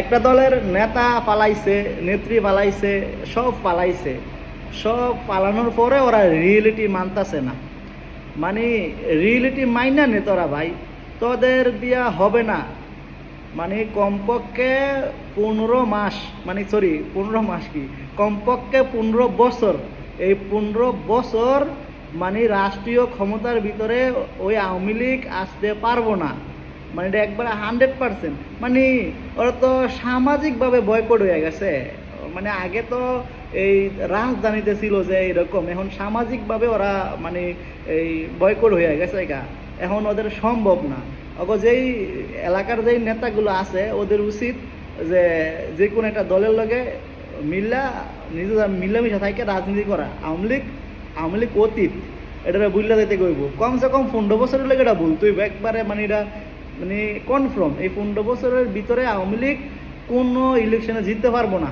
একটা দলের নেতা পালাইছে, নেত্রী পালাইছে, সব পালাইছে, সব পালানোর পরে ওরা রিয়েলিটি মানতাছে না। মানে রিয়েলিটি মাইনা নে তোরা ভাই, তোদের দিয়া হবে না। মানে কমপক্ষে 15 মাস, মানে সরি 15 মাস কি, কমপক্ষে 15 বছর, এই 15 বছর মানে রাষ্ট্রীয় ক্ষমতার ভিতরে ওই আওয়ামী লীগ আসতে পারবো না। মানে এটা একবারে 100%। মানে ওরা তো সামাজিকভাবে বয়কট হয়ে গেছে। মানে আগে তো এই রাজধানীতে ছিল যে এরকম, এখন সামাজিকভাবে ওরা মানে এই বয়কট হয়ে গেছে গা। এখন ওদের সম্ভব না। যেই এলাকার যেই নেতাগুলো আছে ওদের উচিত যে যে কোনো একটা দলের লগে মিলামিশা থাকে রাজনীতি করা। আওয়ামী লীগ অতীত, এটা বুঝলা দিতে কইব। কমসে কম 15 বছরের লেগে এটা ভুল তুই একবারে, মানে এটা মানে কনফার্ম এই 15 বছরের ভিতরে আওয়ামী লীগ কোনো ইলেকশনে জিততে পারবো না।